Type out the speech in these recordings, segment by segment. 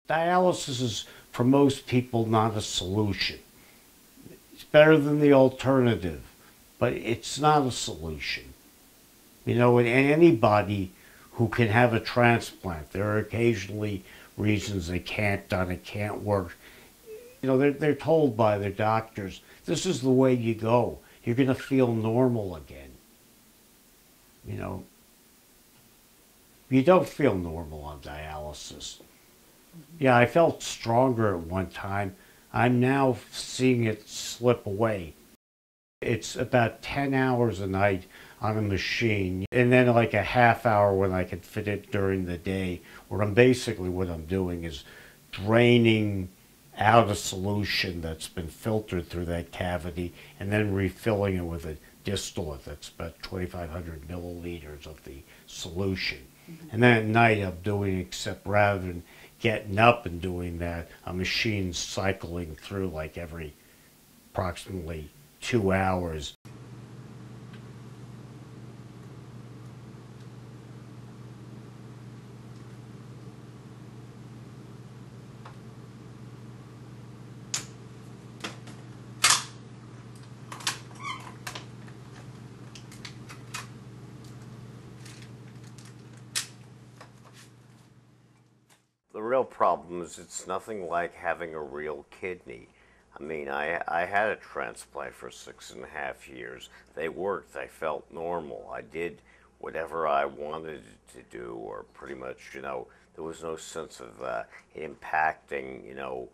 Dialysis is, for most people, not a solution. It's better than the alternative, but it's not a solution. You know, in anybody who can have a transplant, there are occasionally reasons they can't done it, can't work. You know, they're told by their doctors, this is the way you go. You're going to feel normal again. You know, you don't feel normal on dialysis. Yeah, I felt stronger at one time. I'm now seeing it slip away. It's about 10 hours a night on a machine, and then like a half hour when I can fit it during the day, where what I'm doing is draining out a solution that's been filtered through that cavity and then refilling it with a distillate that's about 2,500 milliliters of the solution. And then at night I'm doing, except rather than getting up and doing that, a machine cycling through like every approximately 2 hours. The real problem is it's nothing like having a real kidney. I mean, I had a transplant for 6.5 years. They worked. I felt normal. I did whatever I wanted to do, or pretty much, you know, there was no sense of impacting, you know,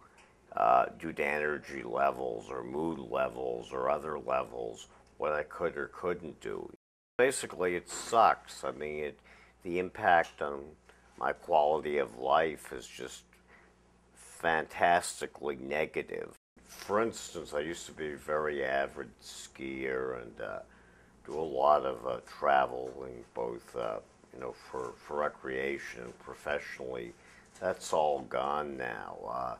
due to energy levels or mood levels or other levels, what I could or couldn't do. Basically, it sucks. I mean, the impact on my quality of life is just fantastically negative. For instance, I used to be a very avid skier and do a lot of traveling, both you know, for recreation and professionally. That's all gone now.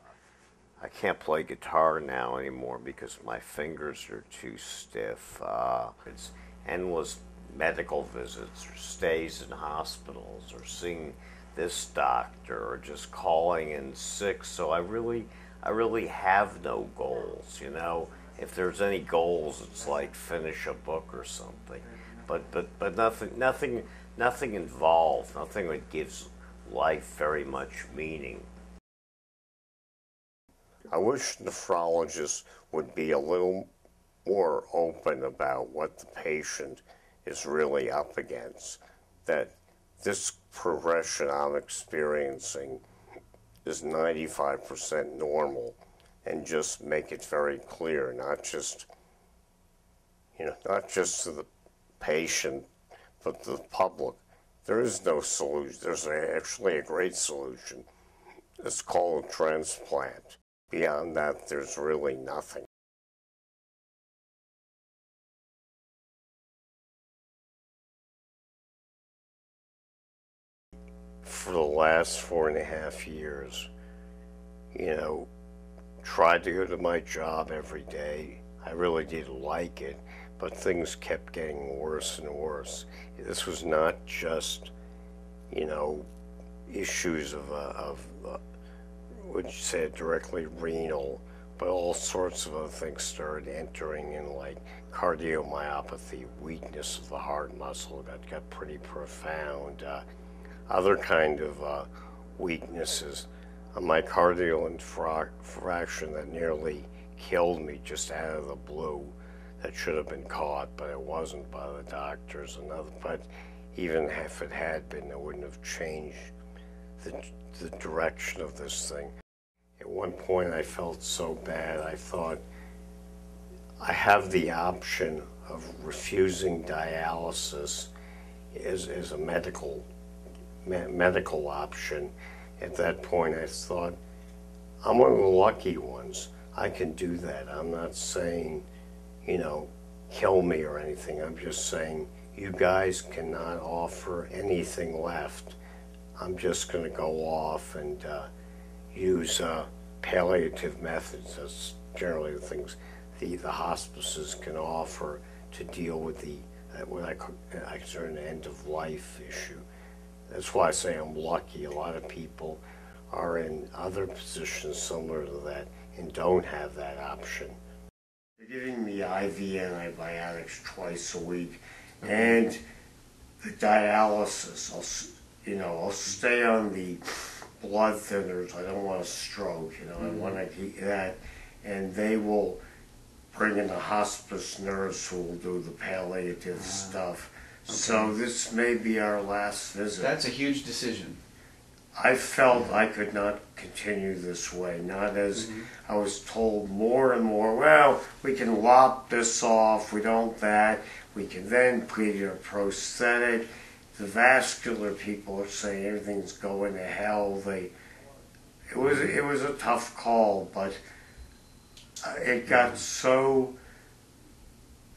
I can't play guitar now anymore because my fingers are too stiff. It's endless medical visits or stays in hospitals or seeing this doctor or just calling in sick. So I really have no goals, you know. If there's any goals, it's like finish a book or something. But nothing involved, nothing that gives life very much meaning. I wish nephrologists would be a little more open about what the patient is really up against, that this progression I'm experiencing is 95% normal, and just make it very clear, not just, you know, not just to the patient, but to the public. There is no solution. There's actually a great solution. It's called a transplant. Beyond that, there's really nothing. For the last 4.5 years, you know, tried to go to my job every day. I really did like it, but things kept getting worse and worse. This was not just, you know, issues of would you say directly renal, but all sorts of other things started entering in, like cardiomyopathy, weakness of the heart muscle got pretty profound. Other kind of weaknesses. A myocardial infarction that nearly killed me just out of the blue, that should have been caught, but it wasn't by the doctors. But even if it had been, it wouldn't have changed the direction of this thing. At one point I felt so bad, I thought, I have the option of refusing dialysis as a medical option. At that point I thought, I'm one of the lucky ones. I can do that. I'm not saying, you know, kill me or anything. I'm just saying, you guys cannot offer anything left. I'm just going to go off and use palliative methods. That's generally the things the hospices can offer to deal with the what I consider an end-of-life issue. That's why I say I'm lucky. A lot of people are in other positions similar to that and don't have that option. They're giving me IV antibiotics twice a week, and the dialysis. I'll stay on the blood thinners. I don't want a stroke. I want to keep that, and they will bring in a hospice nurse who will do the palliative stuff. Okay. So this may be our last visit. That's a huge decision. I felt I could not continue this way, not as I was told more and more, well, we can lop this off, we don't that, we can then put in a prosthetic. The vascular people are saying everything's going to hell. It was a tough call, but it got so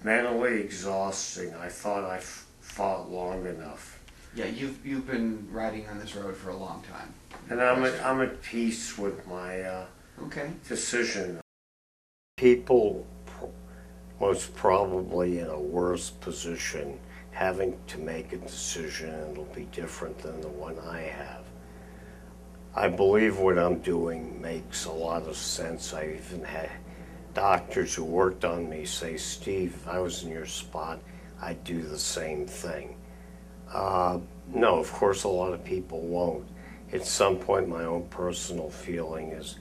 mentally exhausting. I thought I fought long enough. Yeah, you've been riding on this road for a long time. And I'm at peace with my decision. People most probably in a worse position having to make a decision, and it'll be different than the one I have. I believe what I'm doing makes a lot of sense. I even had doctors who worked on me say, Steve, if I was in your spot, I'd do the same thing. No, of course a lot of people won't. At some point my own personal feeling is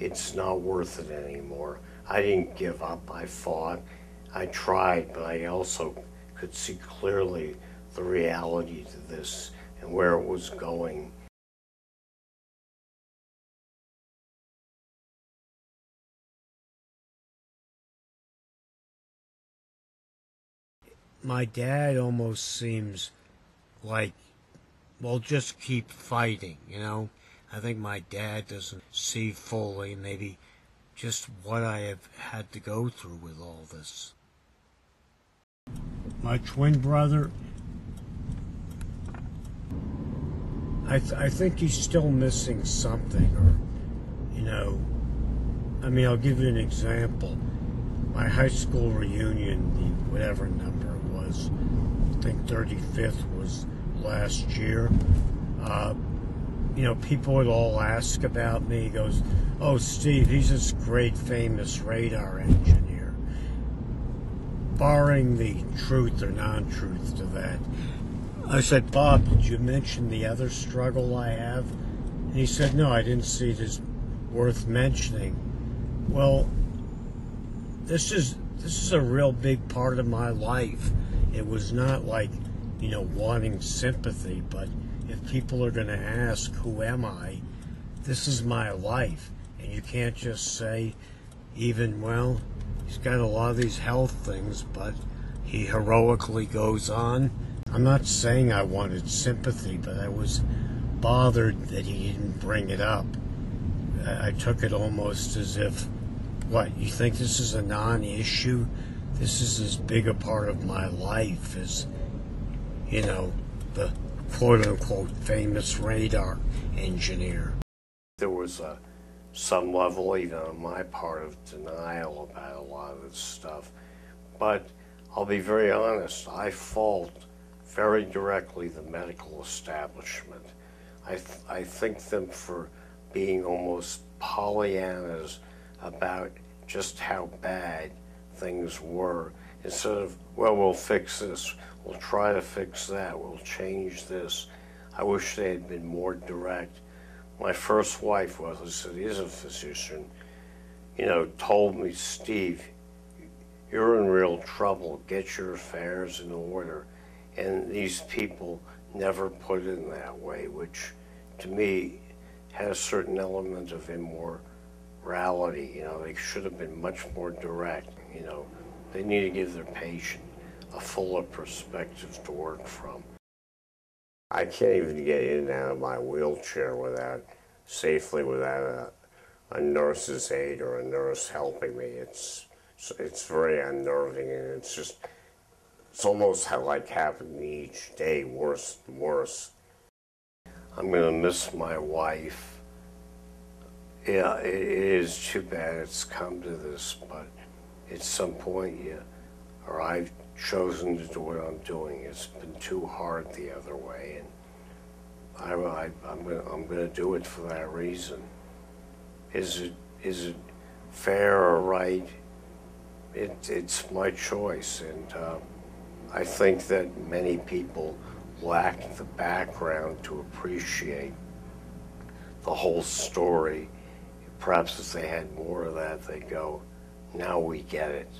it's not worth it anymore. I didn't give up, I fought, I tried, but I also could see clearly the reality to this and where it was going. My dad almost seems like, well, just keep fighting, I think my dad doesn't see fully maybe just what I have had to go through with all this. My twin brother, I think he's still missing something, or, I'll give you an example. My high school reunion, the whatever number it was, I think 35th was last year. People would all ask about me. He goes, oh, Steve, he's this great famous radar engineer. Barring the truth or non-truth to that, I said, Bob, did you mention the other struggle I have? And he said, no, I didn't see it as worth mentioning. Well, this is a real big part of my life. It was not like, wanting sympathy, but if people are going to ask, who am I? This is my life. And you can't just say, well, he's got a lot of these health things, but he heroically goes on. I'm not saying I wanted sympathy, but I was bothered that he didn't bring it up. I took it almost as if, what, you think this is a non-issue? This is as big a part of my life as, the quote-unquote famous radar engineer. There was some level, even on my part, of denial about a lot of this stuff. But I'll be very honest, I fault very directly the medical establishment. I think them for being almost Pollyannas about just how bad things were. Instead of, well, we'll fix this, we'll try to fix that, we'll change this. I wish they had been more direct. My first wife is a physician, told me, Steve, you're in real trouble, get your affairs in order. And these people never put it in that way, which to me had a certain element of immorality. They should have been much more direct. They need to give their patient a fuller perspective to work from. I can't even get in and out of my wheelchair safely without a nurse's aid or a nurse helping me. It's very unnerving, and it's almost like happening each day, worse and worse. I'm going to miss my wife. Yeah, it is too bad it's come to this, but at some point, I've chosen to do what I'm doing. It's been too hard the other way, and I'm gonna do it for that reason. Is it fair or right? It's my choice, and I think that many people lack the background to appreciate the whole story. Perhaps if they had more of that, they'd go, now we get it.